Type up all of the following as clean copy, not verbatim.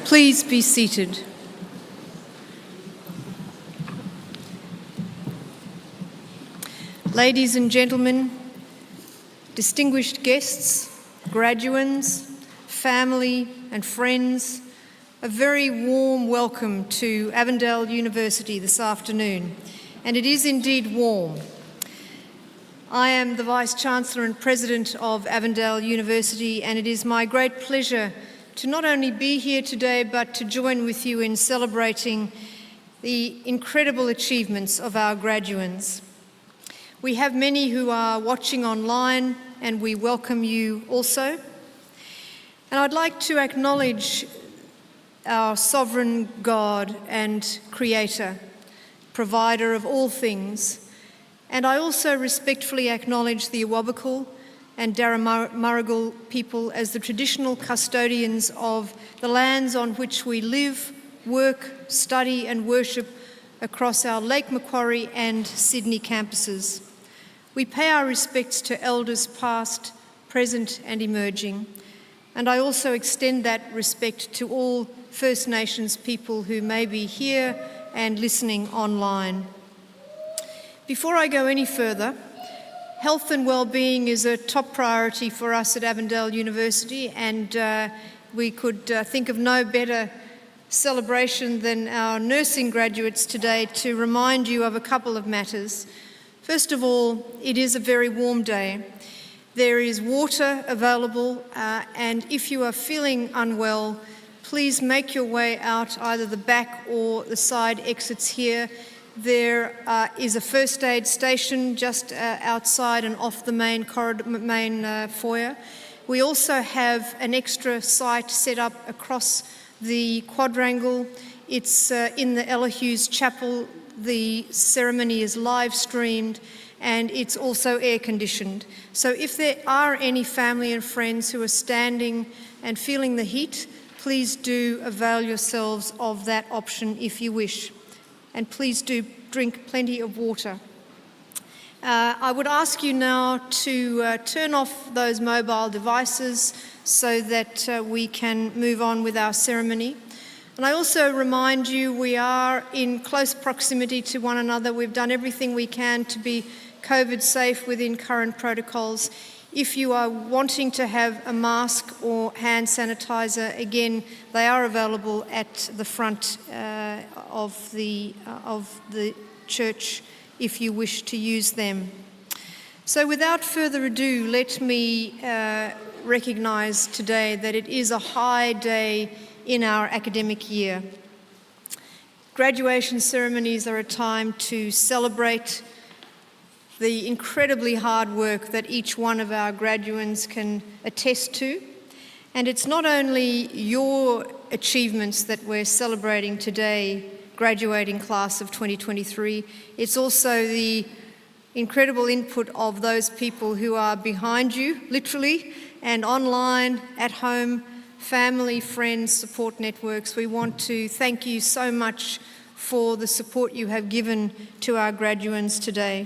Please be seated. Ladies and gentlemen, distinguished guests, graduands, family and friends, a very warm welcome to Avondale University this afternoon, and it is indeed warm. I am the Vice-Chancellor and President of Avondale University, and it is my great pleasure to not only be here today but to join with you in celebrating the incredible achievements of our graduands. We have many who are watching online, and we welcome you also. And I'd like to acknowledge our sovereign God and Creator, provider of all things. And I also respectfully acknowledge the Awabakal and Darramurrugal people as the traditional custodians of the lands on which we live, work, study and worship across our Lake Macquarie and Sydney campuses. We pay our respects to elders past, present and emerging, and I also extend that respect to all First Nations people who may be here and listening online. Before I go any further, health and well-being is a top priority for us at Avondale University, and we could think of no better celebration than our nursing graduates today to remind you of a couple of matters. First of all, it is a very warm day. There is water available, and if you are feeling unwell, please make your way out either the back or the side exits here. There is a first aid station just outside and off the main foyer. We also have an extra site set up across the quadrangle. It's in the Ella Hughes Chapel. The ceremony is live streamed and it's also air conditioned. So if there are any family and friends who are standing and feeling the heat, please do avail yourselves of that option if you wish. And please do drink plenty of water. I would ask you now to turn off those mobile devices so that we can move on with our ceremony. And I also remind you we are in close proximity to one another. We've done everything we can to be COVID safe within current protocols. If you are wanting to have a mask or hand sanitizer, again, they are available at the front of the church if you wish to use them. So without further ado, let me recognise today that it is a high day in our academic year. Graduation ceremonies are a time to celebrate the incredibly hard work that each one of our graduands can attest to. And it's not only your achievements that we're celebrating today, graduating class of 2023, it's also the incredible input of those people who are behind you, literally, and online, at home, family, friends, support networks. We want to thank you so much for the support you have given to our graduands today.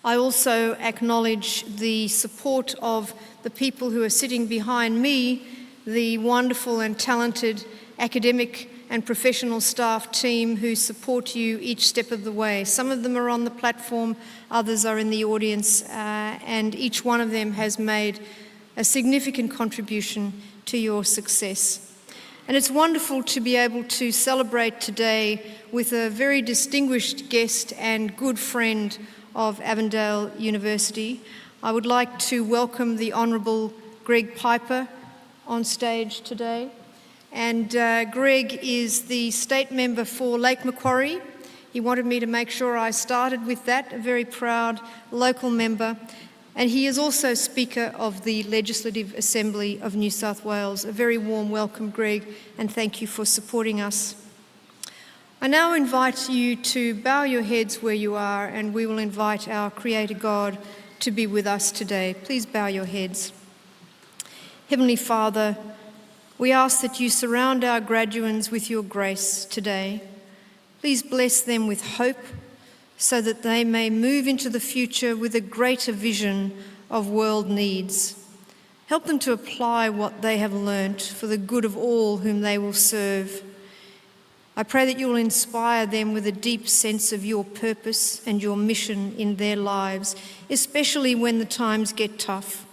I also acknowledge the support of the people who are sitting behind me, the wonderful and talented academic and professional staff team who support you each step of the way. Some of them are on the platform, others are in the audience, and each one of them has made a significant contribution to your success. And it's wonderful to be able to celebrate today with a very distinguished guest and good friend of Avondale University. I would like to welcome the Honourable Greg Piper on stage today. And Greg is the State Member for Lake Macquarie. He wanted me to make sure I started with that, a very proud local member. And he is also Speaker of the Legislative Assembly of New South Wales. A very warm welcome, Greg, and thank you for supporting us. I now invite you to bow your heads where you are, and we will invite our Creator God to be with us today. Please bow your heads. Heavenly Father, we ask that you surround our graduands with your grace today. Please bless them with hope, so that they may move into the future with a greater vision of world needs. Help them to apply what they have learnt for the good of all whom they will serve. I pray that you will inspire them with a deep sense of your purpose and your mission in their lives, especially when the times get tough.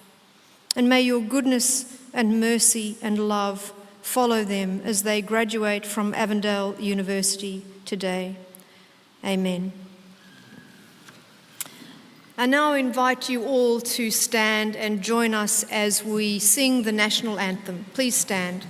And may your goodness and mercy and love follow them as they graduate from Avondale University today. Amen. I now invite you all to stand and join us as we sing the national anthem. Please stand.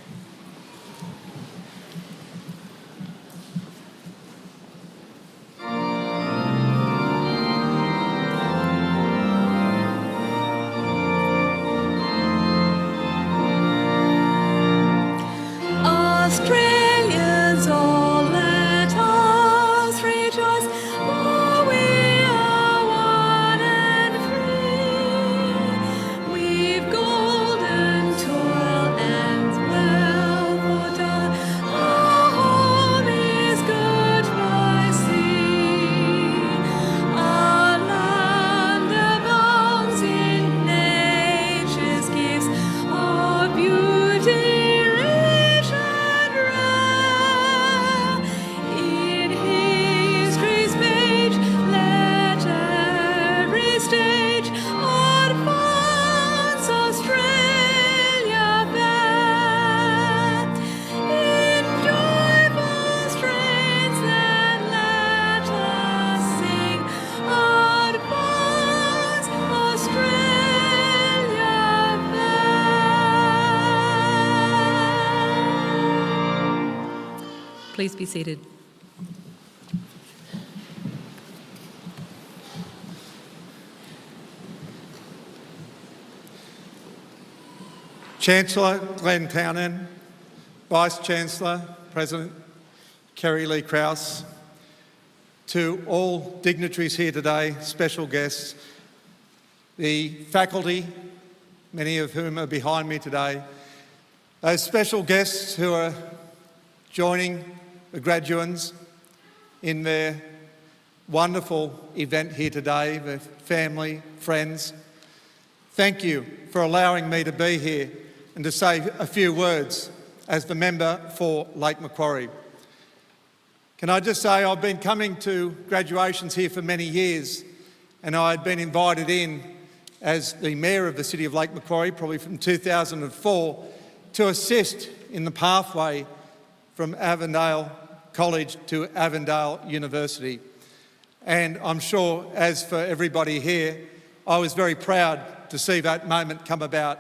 Australians all, let us rejoice, for we are one and free. We've golden toil and wealth done, our home is good by sea. Our land abounds in nature's gifts, our beauty Please be seated. Chancellor Glenn Townend, Vice-Chancellor, President Kerry Lee Krause, to all dignitaries here today, special guests, the faculty, many of whom are behind me today, those special guests who are joining the graduates in their wonderful event here today, their family, friends. Thank you for allowing me to be here and to say a few words as the member for Lake Macquarie. Can I just say I've been coming to graduations here for many years, and I had been invited in as the Mayor of the City of Lake Macquarie, probably from 2004, to assist in the pathway from Avondale College to Avondale University. And I'm sure, as for everybody here, I was very proud to see that moment come about,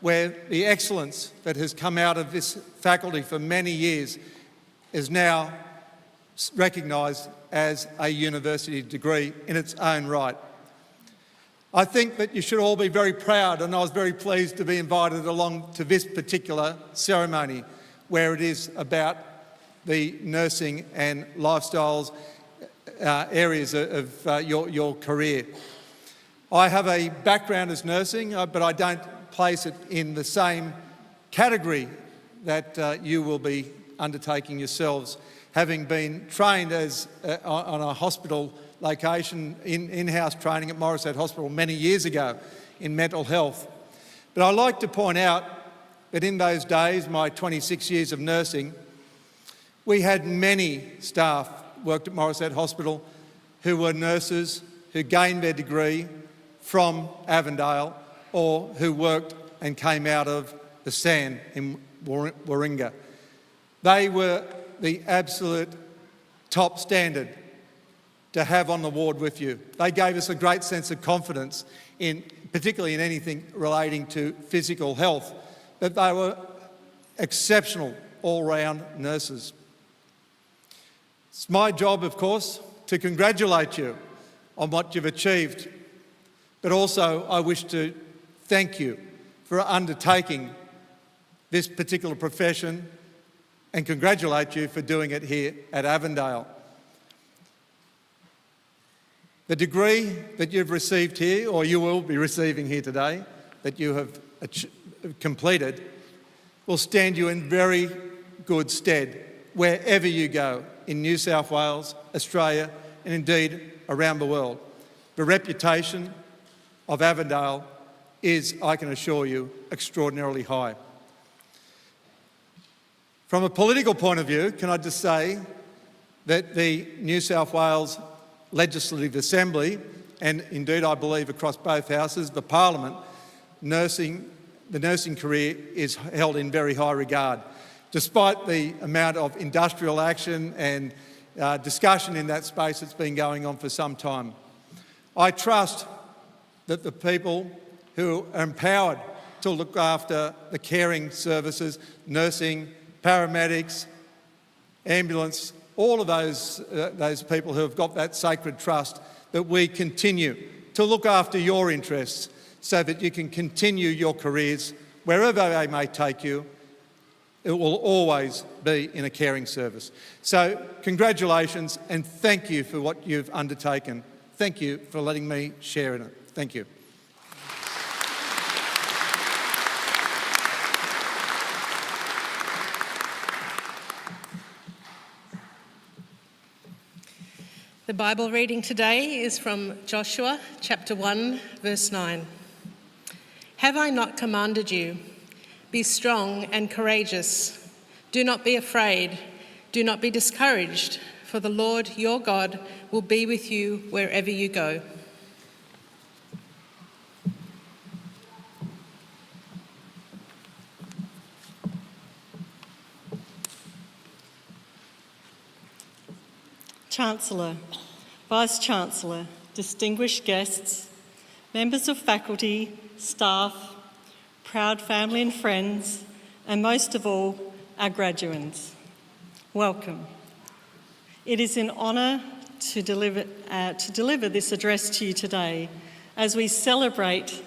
where the excellence that has come out of this faculty for many years is now recognised as a university degree in its own right. I think that you should all be very proud, and I was very pleased to be invited along to this particular ceremony, where it is about the nursing and lifestyles areas of your career. I have a background as nursing, but I don't place it in the same category that you will be undertaking yourselves, having been trained as on a hospital location, in-house training at Morisset Hospital many years ago in mental health. But I'd like to point out that in those days, my 26 years of nursing, we had many staff worked at Morisset Hospital who were nurses who gained their degree from Avondale or who worked and came out of the sand in Warringah. They were the absolute top standard to have on the ward with you. They gave us a great sense of confidence, particularly in anything relating to physical health, that they were exceptional all-round nurses. It's my job, of course, to congratulate you on what you've achieved, but also I wish to thank you for undertaking this particular profession and congratulate you for doing it here at Avondale. The degree that you've received here, or you will be receiving here today, that you have completed, will stand you in very good stead wherever you go in New South Wales, Australia, and indeed around the world. The reputation of Avondale is, I can assure you, extraordinarily high. From a political point of view, can I just say that the New South Wales Legislative Assembly, and indeed I believe across both houses, the Parliament, the nursing career is held in very high regard. Despite the amount of industrial action and discussion in that space that's been going on for some time, I trust that the people who are empowered to look after the caring services, nursing, paramedics, ambulance, all of those people who have got that sacred trust, that we continue to look after your interests so that you can continue your careers wherever they may take you. It will always be in a caring service. So congratulations and thank you for what you've undertaken. Thank you for letting me share in it. Thank you. The Bible reading today is from Joshua chapter 1, verse 9. Have I not commanded you? Be strong and courageous. Do not be afraid. Do not be discouraged, for the Lord your God will be with you wherever you go. Chancellor, Vice-Chancellor, distinguished guests, members of faculty, staff, proud family and friends, and most of all, our graduates. Welcome. It is an honour to deliver this address to you today as we celebrate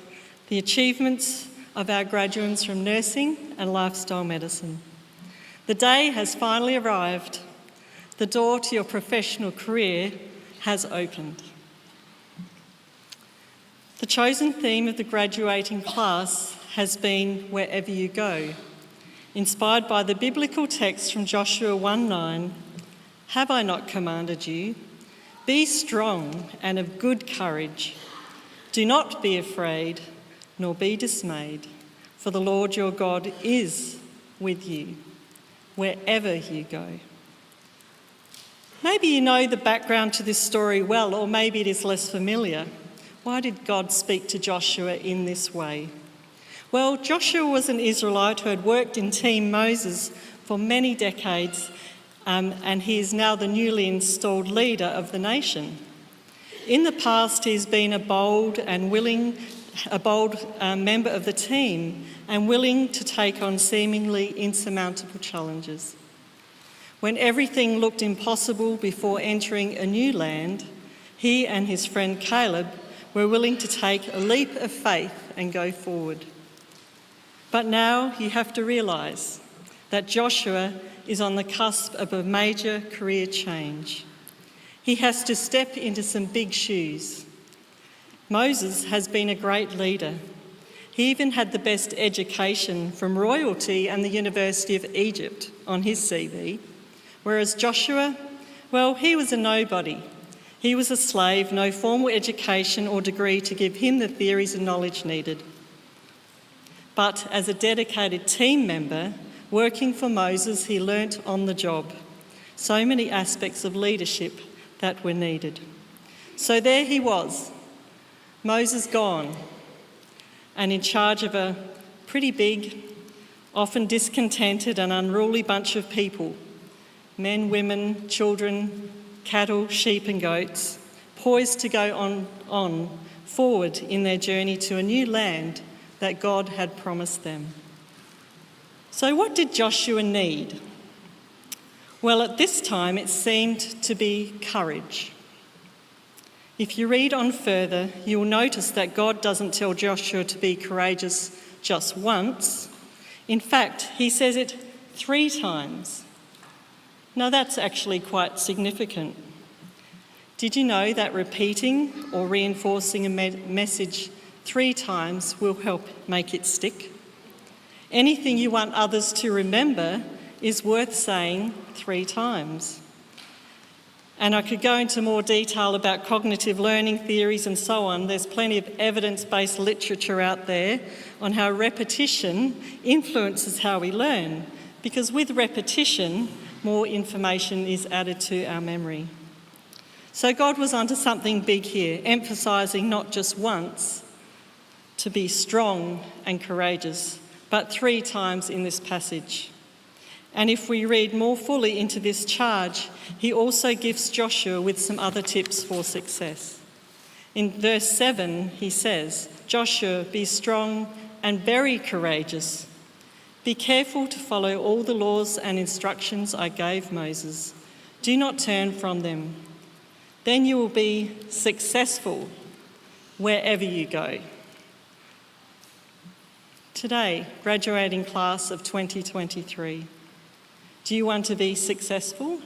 the achievements of our graduates from nursing and lifestyle medicine. The day has finally arrived. The door to your professional career has opened. The chosen theme of the graduating class has been wherever you go, inspired by the biblical text from Joshua 1:9. Have I not commanded you? Be strong and of good courage. Do not be afraid, nor be dismayed, for the Lord your God is with you wherever you go. Maybe you know the background to this story well, or maybe it is less familiar. Why did God speak to Joshua in this way? Well, Joshua was an Israelite who had worked in Team Moses for many decades, and he is now the newly installed leader of the nation. In the past, he's been a bold member of the team and willing to take on seemingly insurmountable challenges. When everything looked impossible before entering a new land, he and his friend Caleb were willing to take a leap of faith and go forward. But now you have to realise that Joshua is on the cusp of a major career change. He has to step into some big shoes. Moses has been a great leader. He even had the best education from royalty and the University of Egypt on his CV. Whereas Joshua, well, he was a nobody. He was a slave, no formal education or degree to give him the theories and knowledge needed. But as a dedicated team member, working for Moses, he learnt on the job so many aspects of leadership that were needed. So there he was, Moses gone, and in charge of a pretty big, often discontented and unruly bunch of people. Men, women, children, cattle, sheep and goats, poised to go on forward in their journey to a new land that God had promised them. So what did Joshua need? Well, at this time it seemed to be courage. If you read on further, you'll notice that God doesn't tell Joshua to be courageous just once. In fact, he says it 3 times. Now that's actually quite significant. Did you know that repeating or reinforcing a message 3 times will help make it stick? Anything you want others to remember is worth saying 3 times. And I could go into more detail about cognitive learning theories and so on. There's plenty of evidence-based literature out there on how repetition influences how we learn, because with repetition, more information is added to our memory. So God was onto something big here, emphasising not just once to be strong and courageous, but 3 times in this passage. And if we read more fully into this charge, he also gives Joshua with some other tips for success. In verse 7, he says, "Joshua, be strong and very courageous. Be careful to follow all the laws and instructions I gave Moses. Do not turn from them. Then you will be successful wherever you go." Today, graduating class of 2023, do you want to be successful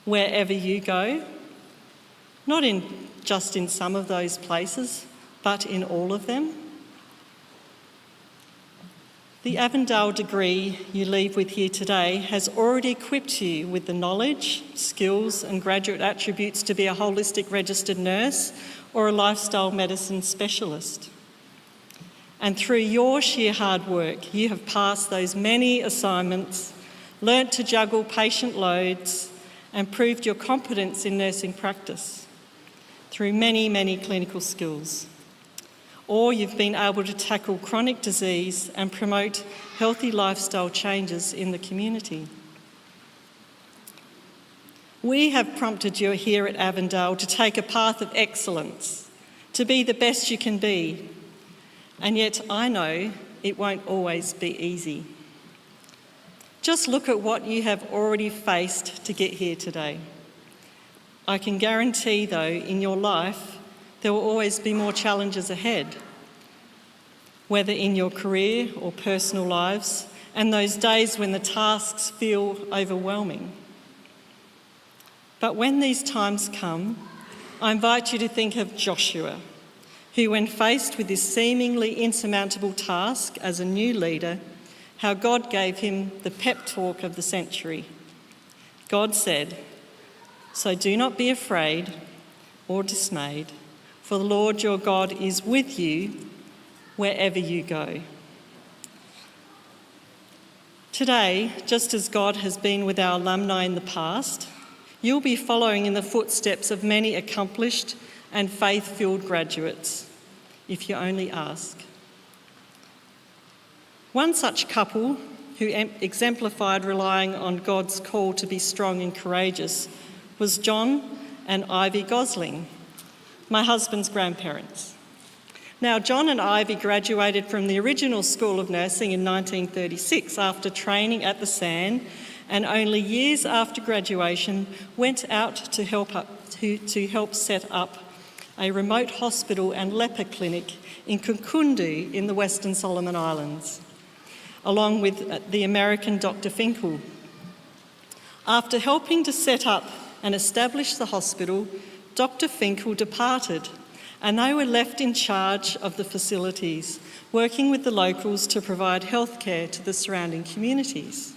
wherever you go? Not just in some of those places, but in all of them? The Avondale degree you leave with here today has already equipped you with the knowledge, skills and graduate attributes to be a holistic registered nurse or a lifestyle medicine specialist. And through your sheer hard work, you have passed those many assignments, learnt to juggle patient loads and proved your competence in nursing practice through many, many clinical skills. Or you've been able to tackle chronic disease and promote healthy lifestyle changes in the community. We have prompted you here at Avondale to take a path of excellence, to be the best you can be. And yet I know it won't always be easy. Just look at what you have already faced to get here today. I can guarantee, though, in your life, there will always be more challenges ahead, whether in your career or personal lives, and those days when the tasks feel overwhelming. But when these times come, I invite you to think of Joshua, who, when faced with this seemingly insurmountable task as a new leader, how God gave him the pep talk of the century. God said, "So do not be afraid or dismayed, for the Lord your God is with you wherever you go." Today, just as God has been with our alumni in the past, you'll be following in the footsteps of many accomplished and faith-filled graduates, if you only ask. One such couple who exemplified relying on God's call to be strong and courageous was John and Ivy Gosling, my husband's grandparents. Now, John and Ivy graduated from the original School of Nursing in 1936 after training at the SAN, and only years after graduation went out to help set up a remote hospital and leper clinic in Kunkundu in the Western Solomon Islands, along with the American Dr. Finkel. After helping to set up and establish the hospital, Dr. Finkel departed, and they were left in charge of the facilities, working with the locals to provide healthcare to the surrounding communities.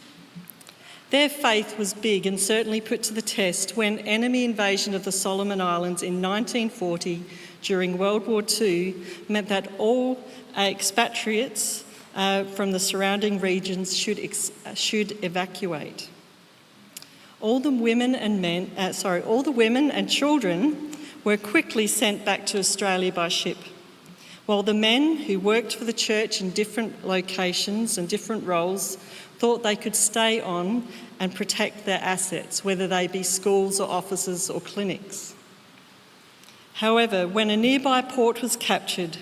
Their faith was big and certainly put to the test when enemy invasion of the Solomon Islands in 1940 during World War II meant that all expatriates from the surrounding regions should evacuate. All the women and children were quickly sent back to Australia by ship, while the men who worked for the church in different locations and different roles thought they could stay on and protect their assets, whether they be schools or offices or clinics. However, when a nearby port was captured,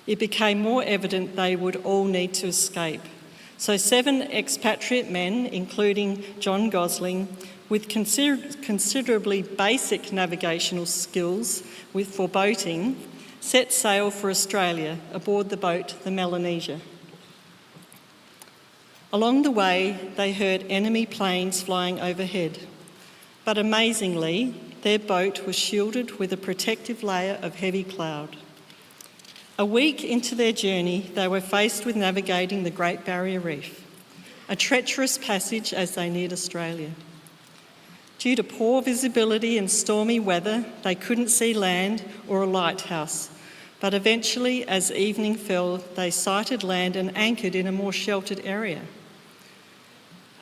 it became more evident they would all need to escape. So 7 expatriate men, including John Gosling, with considerably basic navigational skills for boating, set sail for Australia aboard the boat, the Melanesia. Along the way, they heard enemy planes flying overhead, but amazingly, their boat was shielded with a protective layer of heavy cloud. A week into their journey, they were faced with navigating the Great Barrier Reef, a treacherous passage as they neared Australia. Due to poor visibility and stormy weather, they couldn't see land or a lighthouse, but eventually, as evening fell, they sighted land and anchored in a more sheltered area.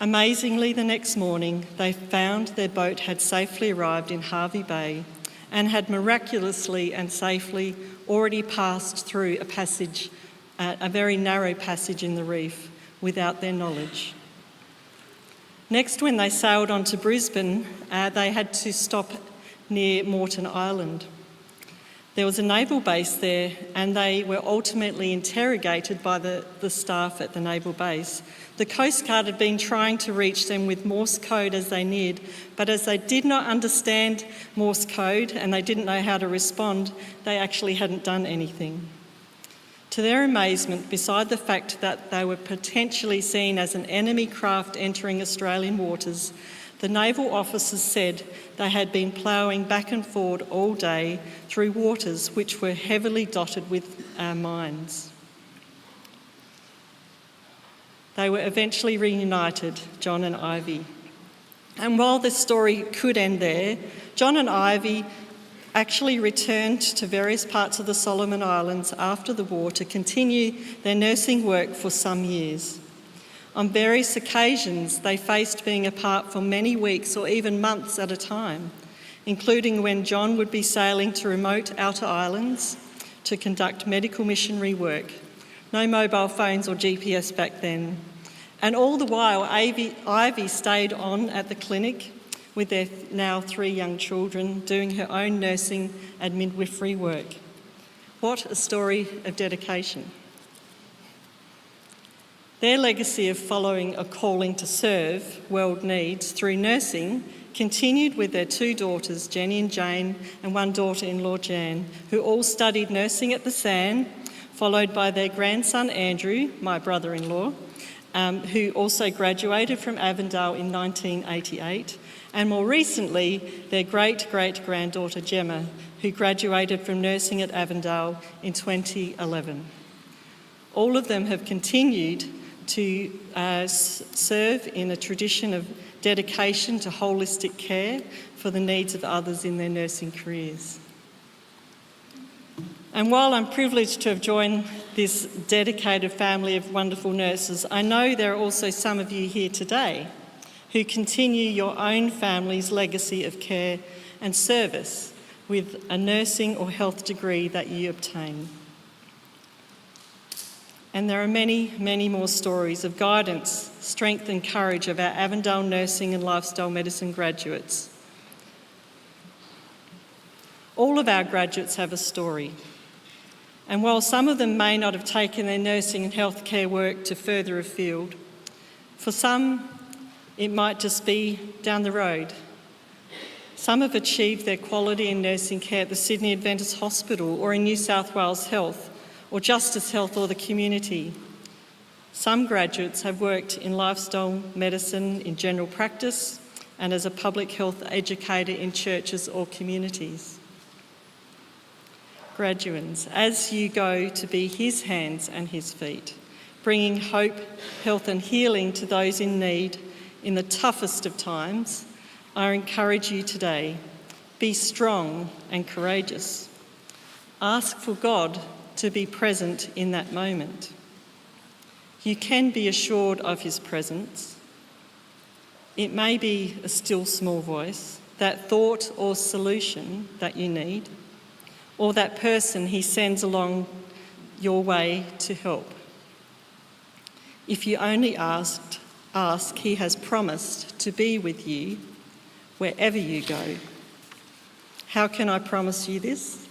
Amazingly, the next morning, they found their boat had safely arrived in Hervey Bay and had miraculously and safely already passed through a very narrow passage in the reef without their knowledge. Next, when they sailed on to Brisbane, they had to stop near Moreton Island. There was a naval base there, and they were ultimately interrogated by the staff at the naval base. The Coast Guard had been trying to reach them with Morse code as they neared, but as they did not understand Morse code and they didn't know how to respond, they actually hadn't done anything. To their amazement, beside the fact that they were potentially seen as an enemy craft entering Australian waters, the naval officers said they had been ploughing back and forward all day through waters which were heavily dotted with mines. They were eventually reunited, John and Ivy. And while this story could end there, John and Ivy actually returned to various parts of the Solomon Islands after the war to continue their nursing work for some years. On various occasions, they faced being apart for many weeks or even months at a time, including when John would be sailing to remote outer islands to conduct medical missionary work. No mobile phones or GPS back then. And all the while, Ivy stayed on at the clinic with their now 3 young children, doing her own nursing and midwifery work. What a story of dedication. Their legacy of following a calling to serve world needs through nursing continued with their 2 daughters, Jenny and Jane, and 1 daughter-in-law, Jan, who all studied nursing at the SAN, followed by their grandson, Andrew, my brother-in-law, who also graduated from Avondale in 1988, and more recently, their great-great-granddaughter, Gemma, who graduated from nursing at Avondale in 2011. All of them have continued to serve in a tradition of dedication to holistic care for the needs of others in their nursing careers. And while I'm privileged to have joined this dedicated family of wonderful nurses, I know there are also some of you here today who continue your own family's legacy of care and service with a nursing or health degree that you obtain. And there are many, many more stories of guidance, strength and courage of our Avondale nursing and lifestyle medicine graduates. All of our graduates have a story. And while some of them may not have taken their nursing and healthcare work to further afield, for some it might just be down the road. Some have achieved their quality in nursing care at the Sydney Adventist Hospital or in New South Wales Health or Justice Health or the community. Some graduates have worked in lifestyle medicine in general practice and as a public health educator in churches or communities. Graduands, as you go to be his hands and his feet, bringing hope, health and healing to those in need in the toughest of times, I encourage you today, be strong and courageous. Ask for God to be present in that moment. You can be assured of his presence. It may be a still small voice, that thought or solution that you need, or that person he sends along your way to help. If you only ask, he has promised to be with you wherever you go. How can I promise you this?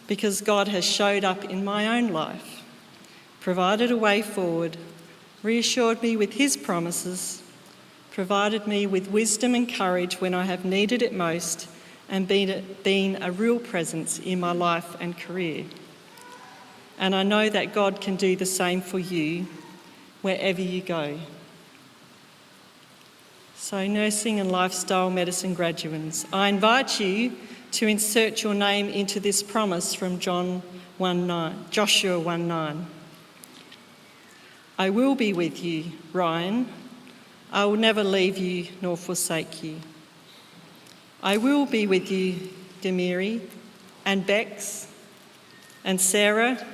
Because God has showed up in my own life, provided a way forward, reassured me with his promises, provided me with wisdom and courage when I have needed it most, and been a real presence in my life and career. And I know that God can do the same for you wherever you go. So, nursing and lifestyle medicine graduates, I invite you to insert your name into this promise from Joshua 1:9. I will be with you, Ryan. I will never leave you nor forsake you. I will be with you, Demiri, and Bex, and Sarah,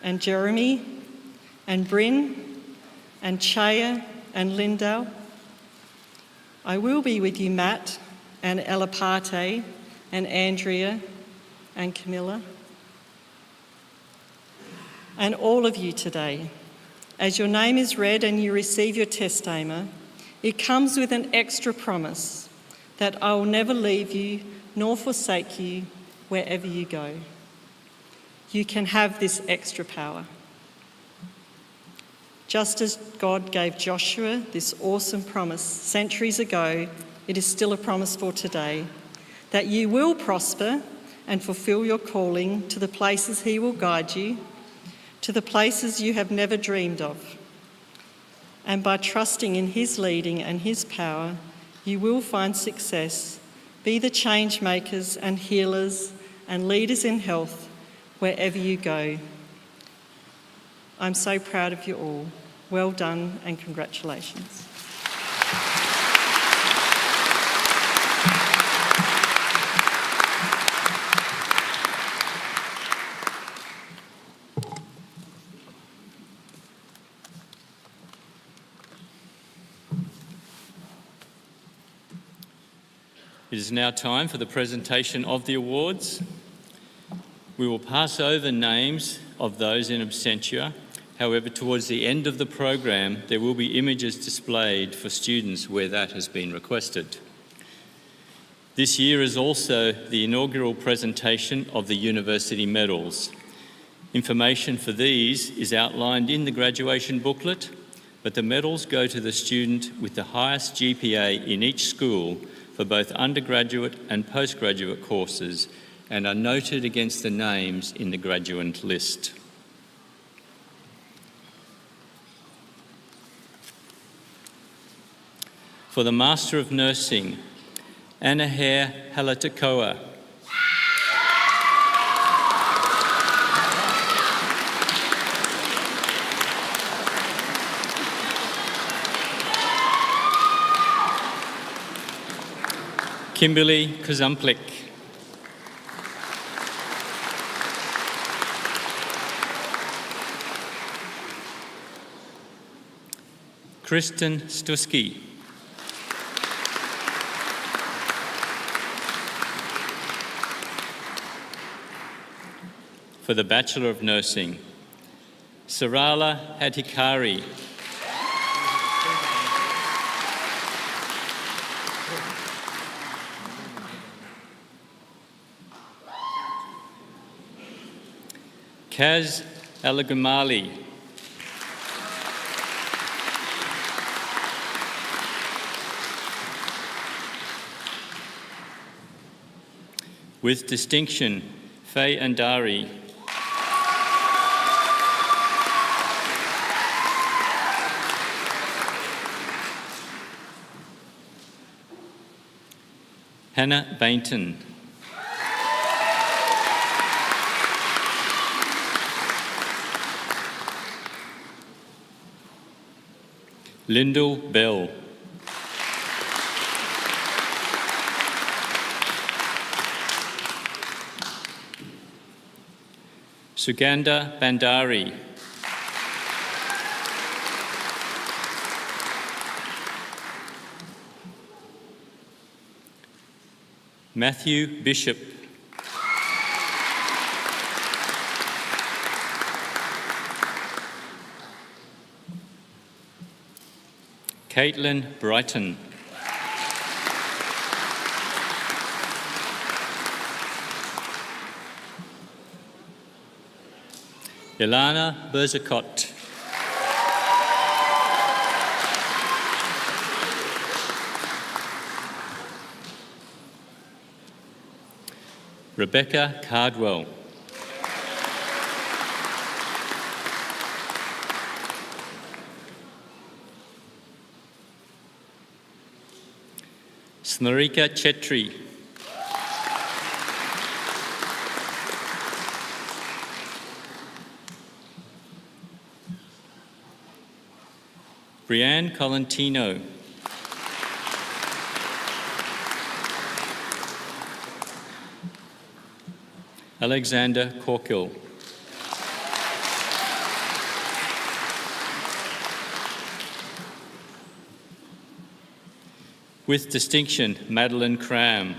and Jeremy, and Bryn, and Chaya, and Lindell. I will be with you, Matt, and Elaparte, and Andrea, and Camilla, and all of you today. As your name is read and you receive your testament, it comes with an extra promise that I will never leave you nor forsake you wherever you go. You can have this extra power. Just as God gave Joshua this awesome promise centuries ago, it is still a promise for today, that you will prosper and fulfill your calling to the places he will guide you, to the places you have never dreamed of. And by trusting in his leading and his power, you will find success, be the change makers and healers and leaders in health wherever you go. I'm so proud of you all. Well done and congratulations. It is now time for the presentation of the awards. We will pass over names of those in absentia. However, towards the end of the program, there will be images displayed for students where that has been requested. This year is also the inaugural presentation of the university medals. Information for these is outlined in the graduation booklet, but the medals go to the student with the highest GPA in each school for both undergraduate and postgraduate courses and are noted against the names in the graduate list. For the Master of Nursing, Anaher Halatakoa. Kimberly Kazumplik. Kristen Stusky. For the Bachelor of Nursing, Sarala Hatikari. Kaz Alagumali. With distinction, Faye Andari. Hannah Bainton. Lyndall Bell. Suganda Bandari. Matthew Bishop. Caitlin Brighton. Ilana Berzakot. Rebecca Cardwell. Snarika Chetri. Brianne Colantino. Alexander Corkill. With distinction, Madeline Cram.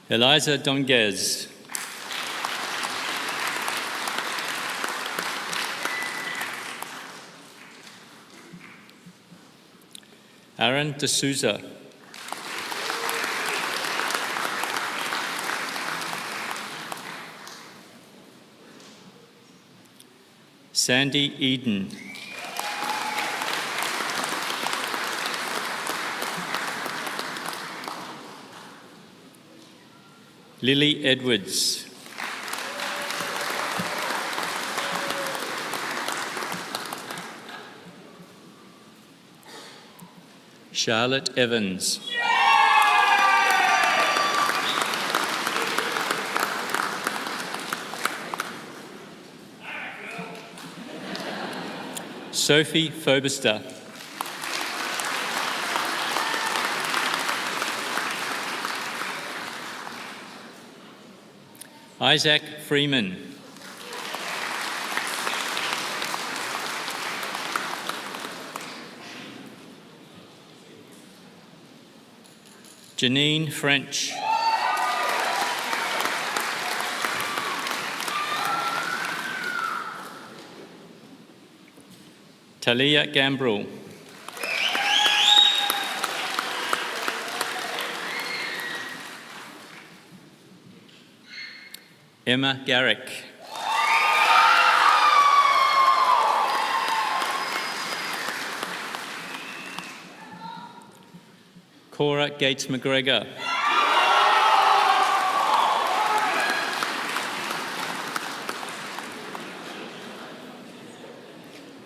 Eliza Donguez. Aaron D'Souza. Sandy Eden. Lily Edwards. Charlotte Evans. Sophie Fobister. Isaac Freeman. Janine French. Talia Gambrel. Emma Garrick. Cora Gates McGregor.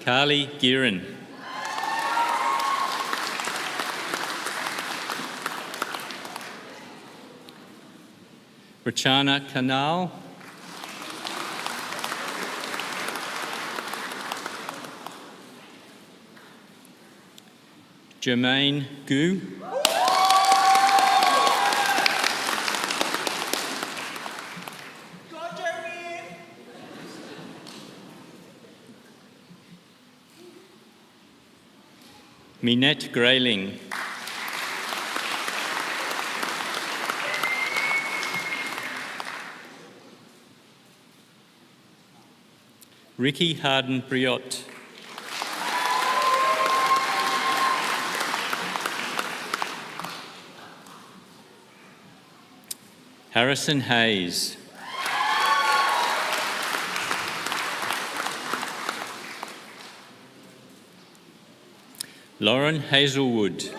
Carly Gearin. Rachana Kanal. Jermaine Gu. Minette Grayling. Ricky Harden Briot. Harrison Hayes. Lauren Hazelwood.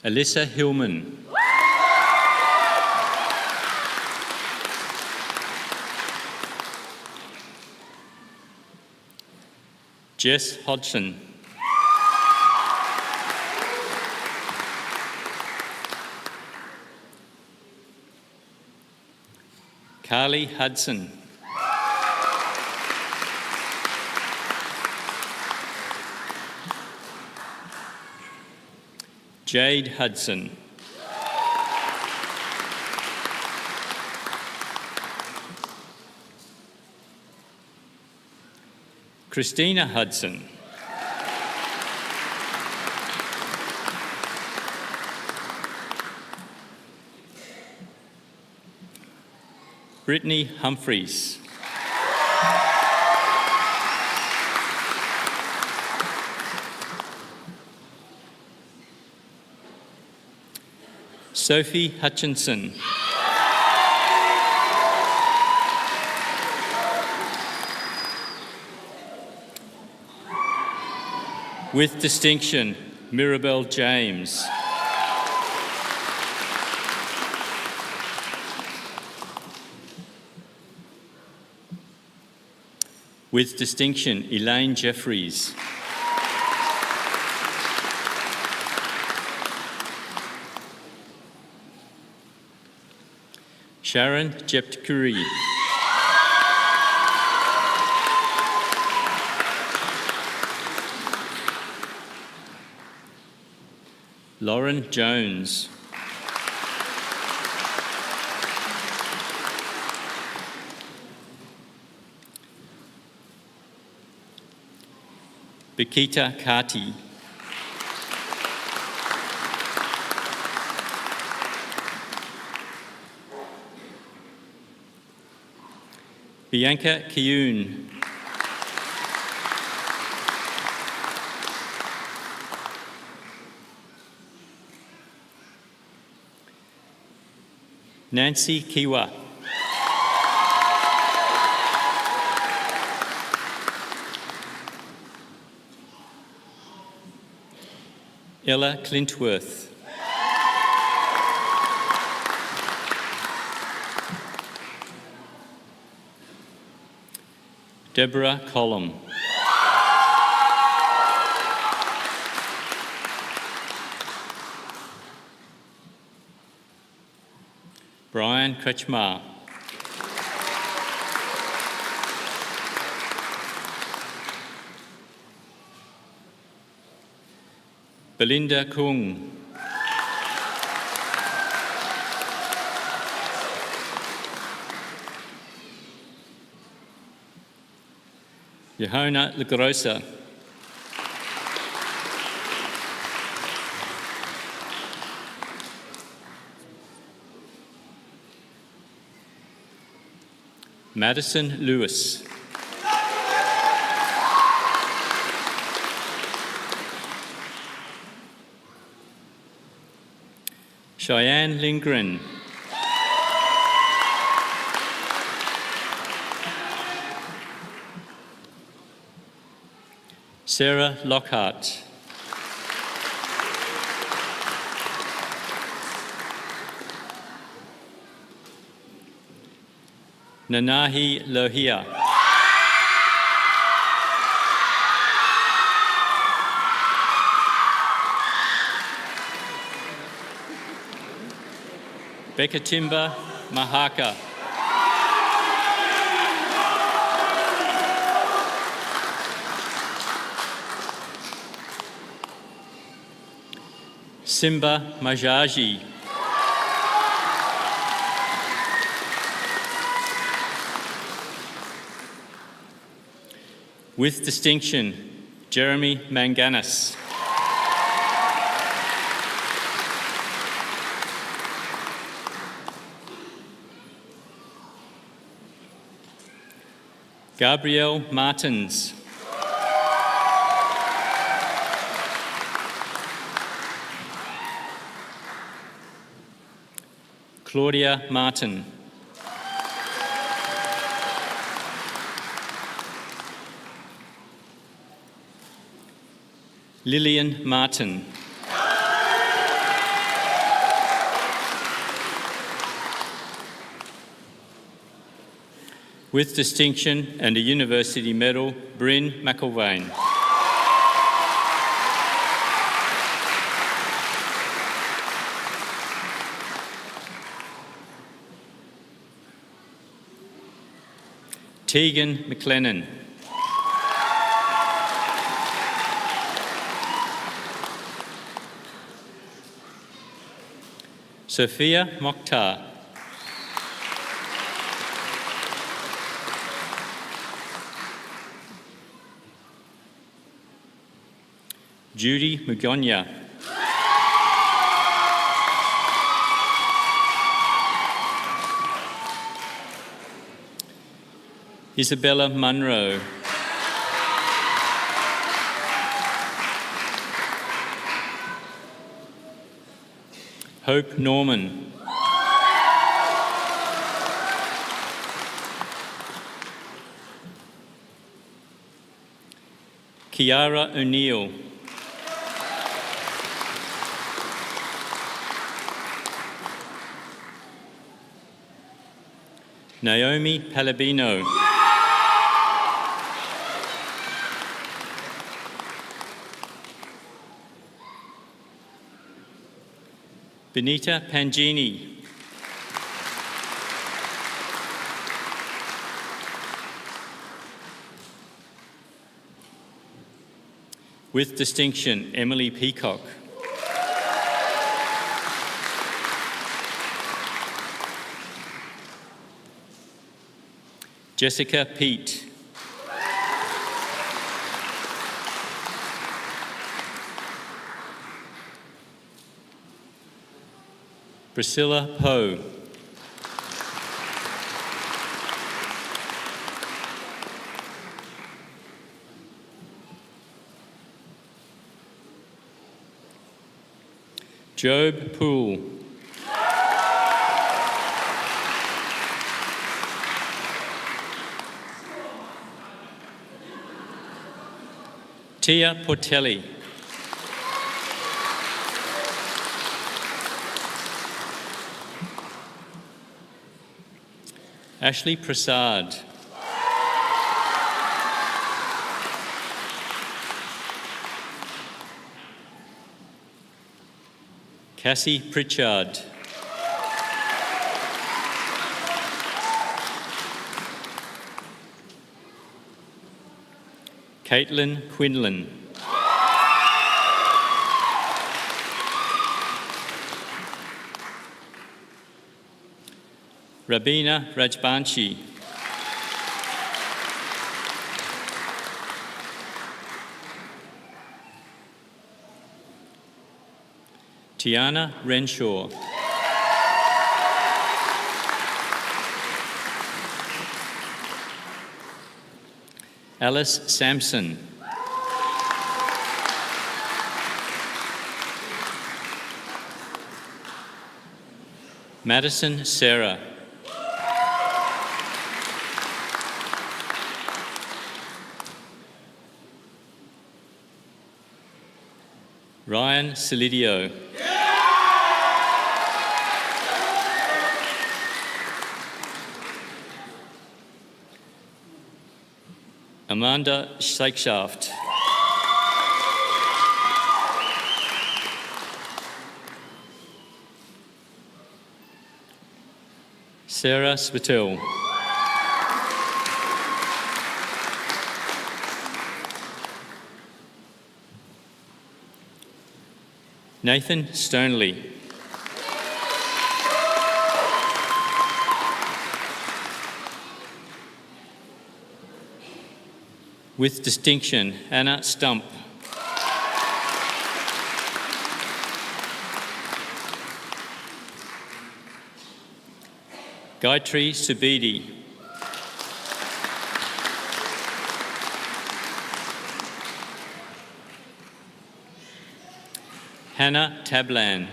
Alyssa Hillman. Jess Hodgson. Carly Hudson. Jade Hudson. Christina Hudson. Brittany Humphreys. Sophie Hutchinson. With distinction, Mirabelle James. With distinction, Elaine Jeffries. Sharon Jeptkuri. Lauren Jones. Bikita Kati. Bianca Kiyun. Nancy Kiwa. Ella Clintworth. Deborah Collum. Brian Kretschmar. Belinda Kung. Johanna Legrosa. Madison Lewis. Cheyenne Lindgren. Sarah Lockhart. Nanahi Lohia. Bekatimba Mahaka. Simba Majaji. With distinction, Jeremy Manganis. Gabrielle Martins. Claudia Martin. Lillian Martin. With distinction and a university medal, Bryn McIlvain. Tegan McLennan. Sophia Mokhtar. Judy Mugonya. Isabella Munro. Hope Norman. Kiara O'Neill. Naomi Palabino. Benita Pangini. With distinction, Emily Peacock. Jessica Peat. Priscilla Poe. Job Poole. Tia Portelli. Ashley Prasad. Cassie Pritchard. Caitlin Quinlan. Rabina Rajbanshi. Tiana Renshaw. Alice Sampson. Madison Sarah. Ryan Silidio. Amanda Shakeshaft. Sarah Spatel. Nathan Stoneley. With distinction, Anna Stump. Gayatri Subedi. Hannah Tablan.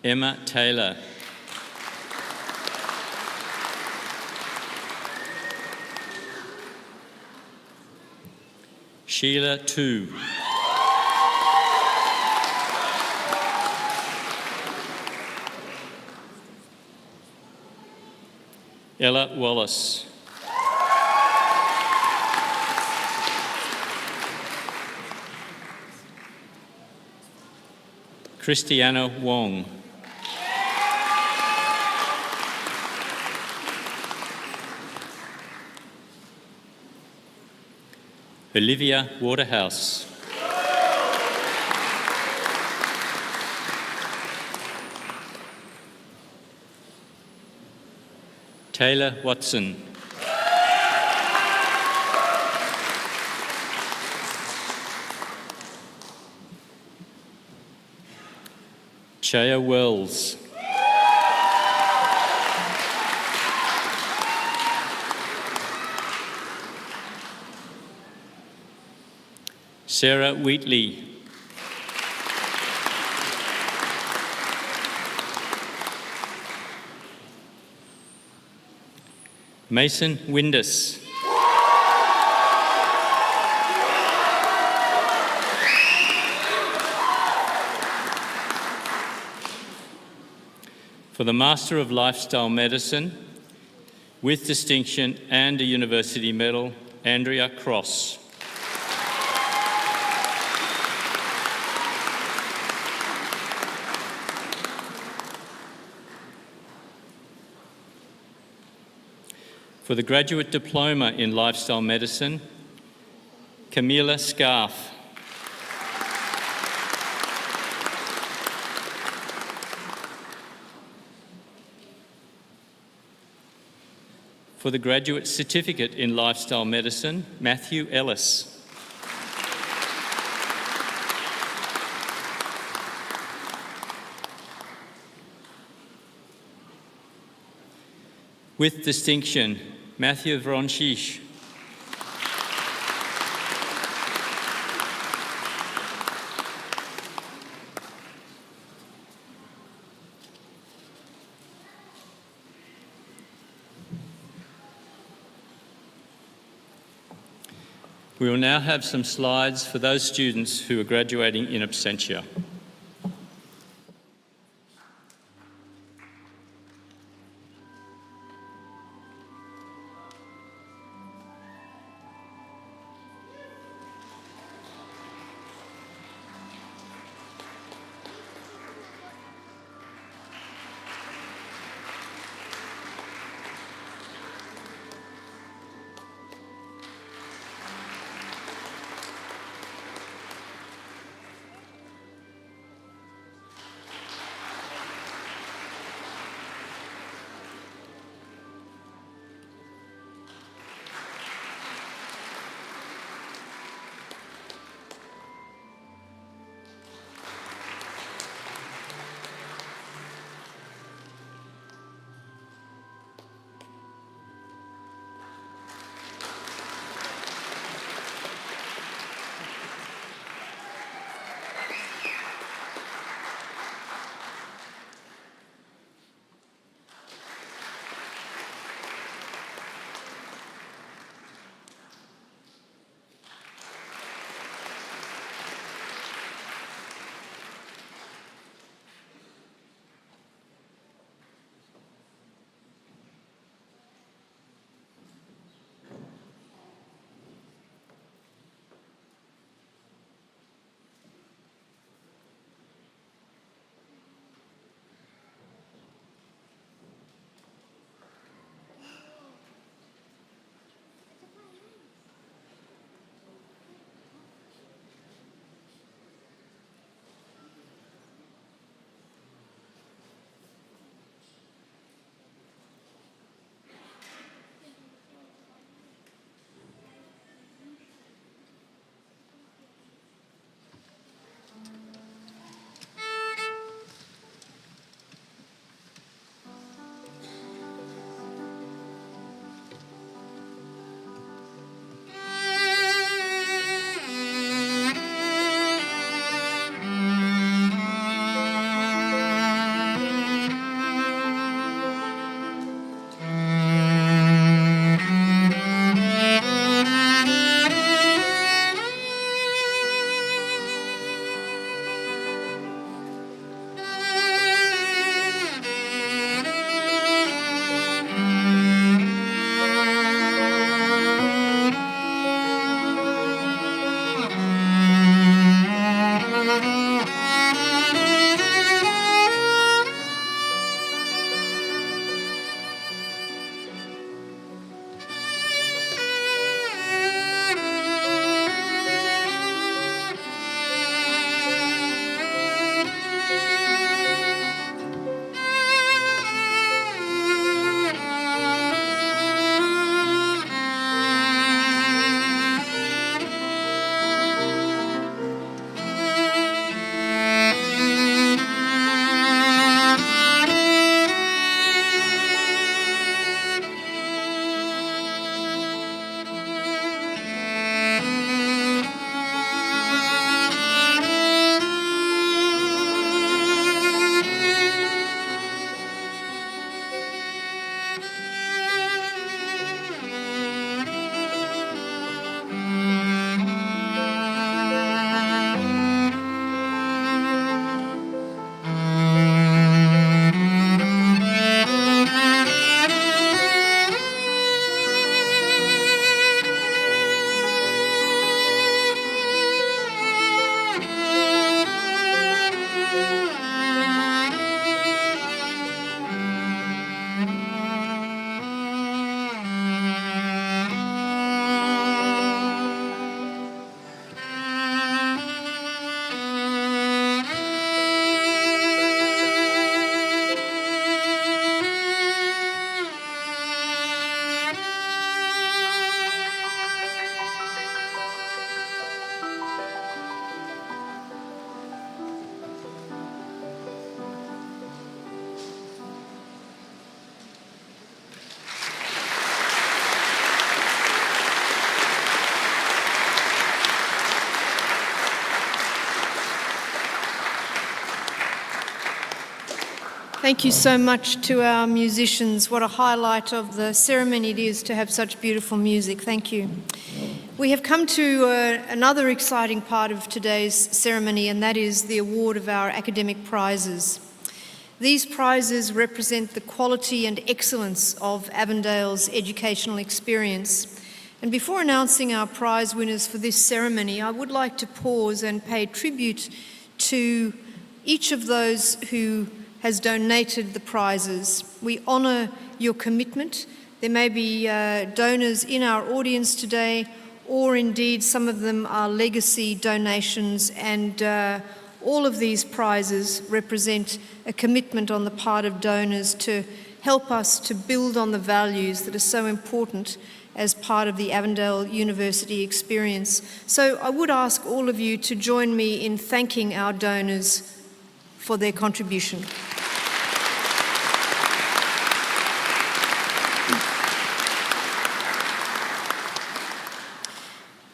Emma Taylor. Sheila Tu. Ella Wallace. Christiana Wong. Olivia Waterhouse. Taylor Watson. Chaya Wells. Sarah Wheatley. Mason Windus. For the Master of Lifestyle Medicine, with distinction and a university medal, Andrea Cross. For the Graduate Diploma in Lifestyle Medicine, Camila Scarf. For the Graduate Certificate in Lifestyle Medicine, Matthew Ellis. With distinction, Matthew Vronshish. We will now have some slides for those students who are graduating in absentia. Thank you so much to our musicians. What a highlight of the ceremony it is to have such beautiful music. Thank you. We have come to another exciting part of today's ceremony, and that is the award of our academic prizes. These prizes represent the quality and excellence of Avondale's educational experience. And before announcing our prize winners for this ceremony, I would like to pause and pay tribute to each of those who has donated the prizes. We honour your commitment. There may be donors in our audience today, or indeed some of them are legacy donations, and all of these prizes represent a commitment on the part of donors to help us to build on the values that are so important as part of the Avondale University experience. So I would ask all of you to join me in thanking our donors for their contribution.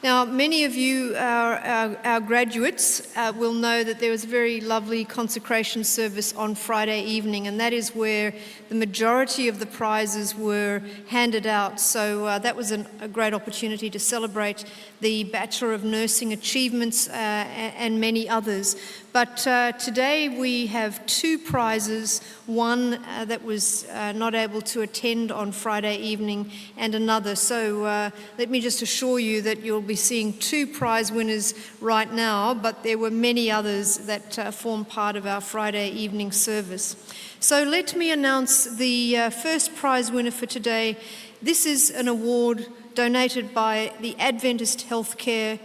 Now, many of you, our graduates, will know that there was a very lovely consecration service on Friday evening, and that is where the majority of the prizes were handed out. So that was a great opportunity to celebrate the Bachelor of Nursing achievements and many others. But today we have two prizes, one that was not able to attend on Friday evening and another. So let me just assure you that you'll be seeing two prize winners right now, but there were many others that form part of our Friday evening service. So let me announce the first prize winner for today. This is an award donated by the Adventist Healthcare.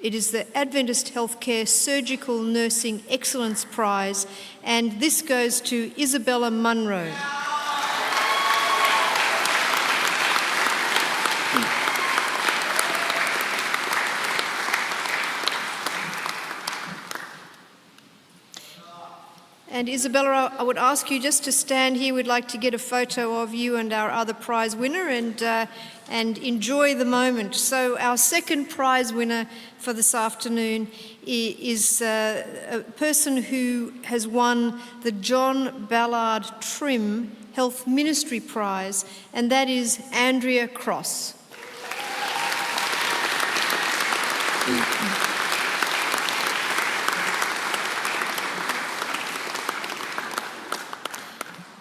It is the Adventist Healthcare Surgical Nursing Excellence Prize, and this goes to Isabella Munro. And Isabella, I would ask you just to stand here. We'd like to get a photo of you and our other prize winner and enjoy the moment. So our second prize winner for this afternoon is a person who has won the John Ballard Trim Health Ministry Prize, and that is Andrea Cross.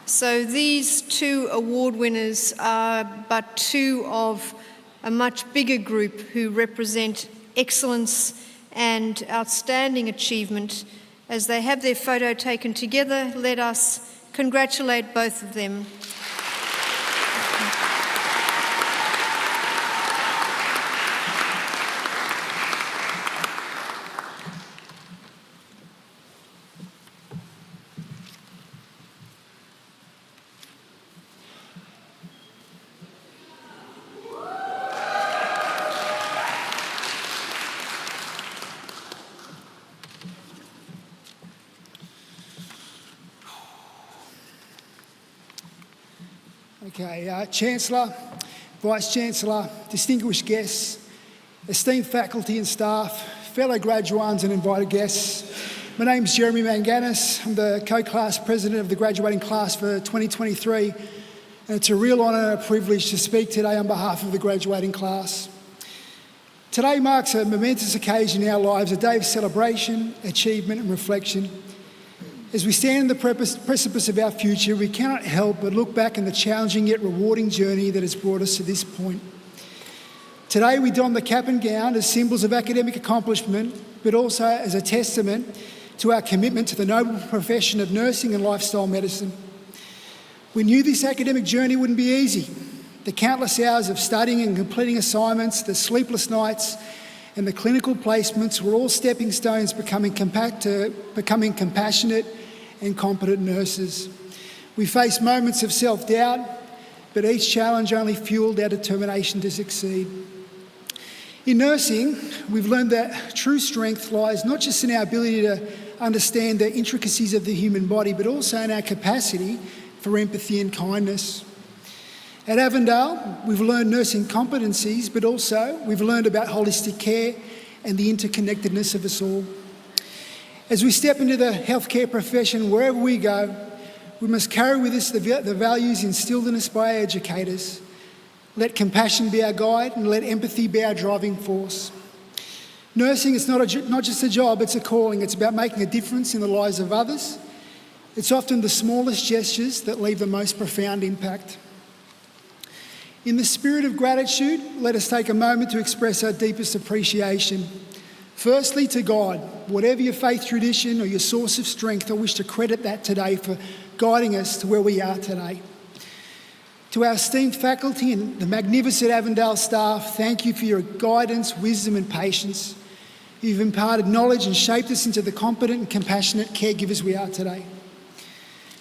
So these two award winners are but two of a much bigger group who represent excellence and outstanding achievement. As they have their photo taken together, let us congratulate both of them. Okay, Chancellor, Vice-Chancellor, distinguished guests, esteemed faculty and staff, fellow graduands and invited guests, my name's Jeremy Manganis. I'm the co-class president of the graduating class for 2023, and it's a real honour and a privilege to speak today on behalf of the graduating class. Today marks a momentous occasion in our lives, a day of celebration, achievement and reflection. As we stand in the precipice of our future, we cannot help but look back on the challenging yet rewarding journey that has brought us to this point. Today we don the cap and gown as symbols of academic accomplishment, but also as a testament to our commitment to the noble profession of nursing and lifestyle medicine. We knew this academic journey wouldn't be easy. The countless hours of studying and completing assignments, the sleepless nights, and the clinical placements were all stepping stones becoming compassionate and competent nurses. We faced moments of self-doubt, but each challenge only fueled our determination to succeed. In nursing, we've learned that true strength lies not just in our ability to understand the intricacies of the human body, but also in our capacity for empathy and kindness. At Avondale, we've learned nursing competencies, but also we've learned about holistic care and the interconnectedness of us all. As we step into the healthcare profession, wherever we go, We must carry with us the values instilled in us by our educators. Let compassion be our guide and let empathy be our driving force. Nursing is not just a job, it's a calling. It's about making a difference in the lives of others. It's often the smallest gestures that leave the most profound impact. In the spirit of gratitude, let us take a moment to express our deepest appreciation. Firstly, to God, whatever your faith tradition or your source of strength, I wish to credit that today for guiding us to where we are today. To our esteemed faculty and the magnificent Avondale staff, thank you for your guidance, wisdom and patience. You've imparted knowledge and shaped us into the competent and compassionate caregivers we are today.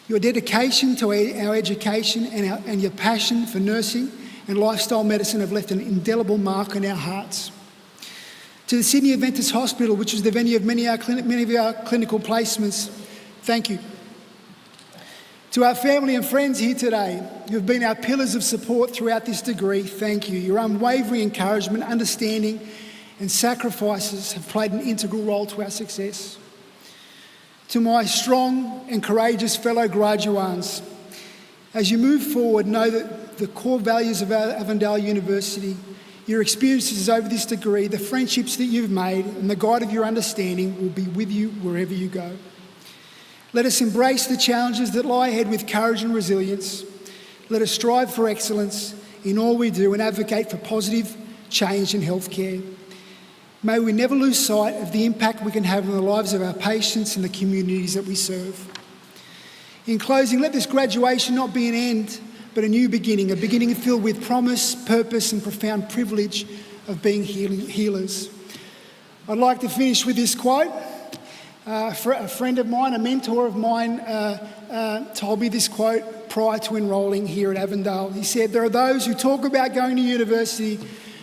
Your dedication to our education and your passion for nursing and lifestyle medicine have left an indelible mark on our hearts. To the Sydney Adventist Hospital, which is the venue of many of our clinical placements, thank you. To our family and friends here today, who have been our pillars of support throughout this degree, thank you. Your unwavering encouragement, understanding and sacrifices have played an integral role to our success. To my strong and courageous fellow graduands, as you move forward, know that the core values of Avondale University, your experiences over this degree, the friendships that you've made and the guide of your understanding will be with you wherever you go. Let us embrace the challenges that lie ahead with courage and resilience. Let us strive for excellence in all we do and advocate for positive change in healthcare. May we never lose sight of the impact we can have on the lives of our patients and the communities that we serve. In closing, let this graduation not be an end, but a new beginning, a beginning filled with promise, purpose and profound privilege of being healers. I'd like to finish with this quote. A friend of mine, a mentor of mine, told me this quote prior to enrolling here at Avondale. He said, "There are those who talk about going to university,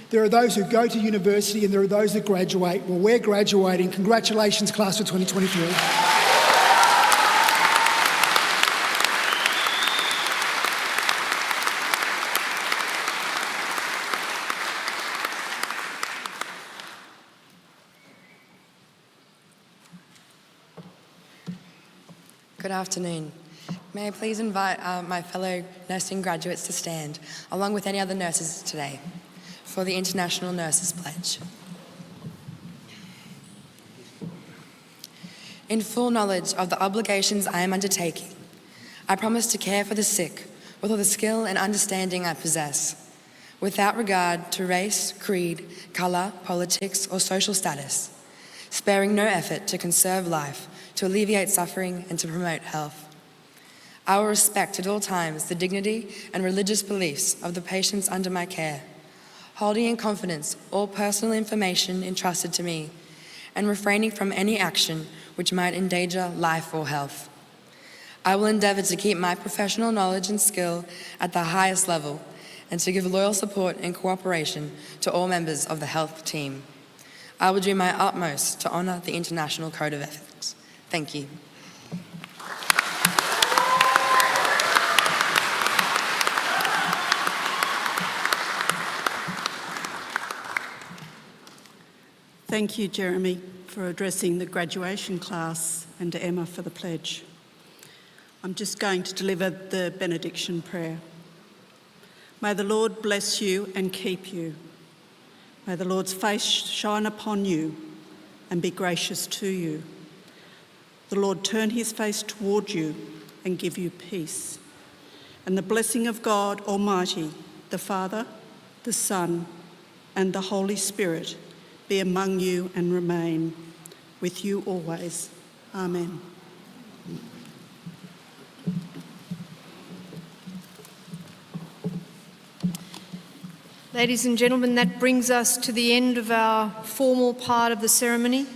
there are those who go to university, and there are those that graduate." Well, we're graduating. Congratulations, class of 2023. Good afternoon. May I please invite my fellow nursing graduates to stand, along with any other nurses today, for the International Nurses Pledge. In full knowledge of the obligations I am undertaking, I promise to care for the sick with all the skill and understanding I possess, without regard to race, creed, colour, politics, or social status, sparing no effort to conserve life, to alleviate suffering, and to promote health. I will respect at all times the dignity and religious beliefs of the patients under my care, holding in confidence all personal information entrusted to me, and refraining from any action which might endanger life or health. I will endeavour to keep my professional knowledge and skill at the highest level, and to give loyal support and cooperation to all members of the health team. I will do my utmost to honour the International Code of Ethics. Thank you. Thank you, Jeremy, for addressing the graduation class, and to Emma for the pledge. I'm just going to deliver the benediction prayer. May the Lord bless you and keep you. May the Lord's face shine upon you and be gracious to you. The Lord turn his face toward you and give you peace. And the blessing of God Almighty, the Father, the Son, and the Holy Spirit be among you and remain with you always. Amen. Ladies and gentlemen, that brings us to the end of our formal part of the ceremony.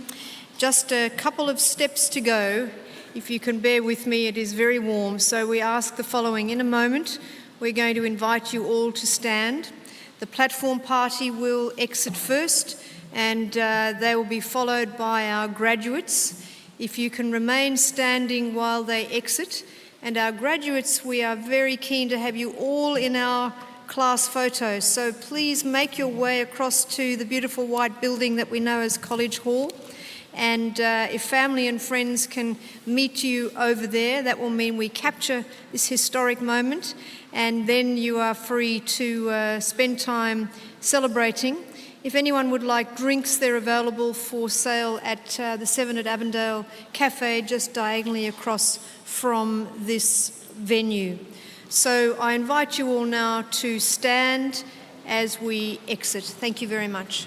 Just a couple of steps to go. If you can bear with me, it is very warm, so we ask the following. In a moment, we're going to invite you all to stand. The platform party will exit first, and they will be followed by our graduates. If you can remain standing while they exit. And our graduates, we are very keen to have you all in our class photos, so please make your way across to the beautiful white building that we know as College Hall. And if family and friends can meet you over there, that will mean we capture this historic moment, and then you are free to spend time celebrating. If anyone would like drinks, they're available for sale at the 7 at Avondale Cafe, just diagonally across from this venue. So I invite you all now to stand as we exit. Thank you very much.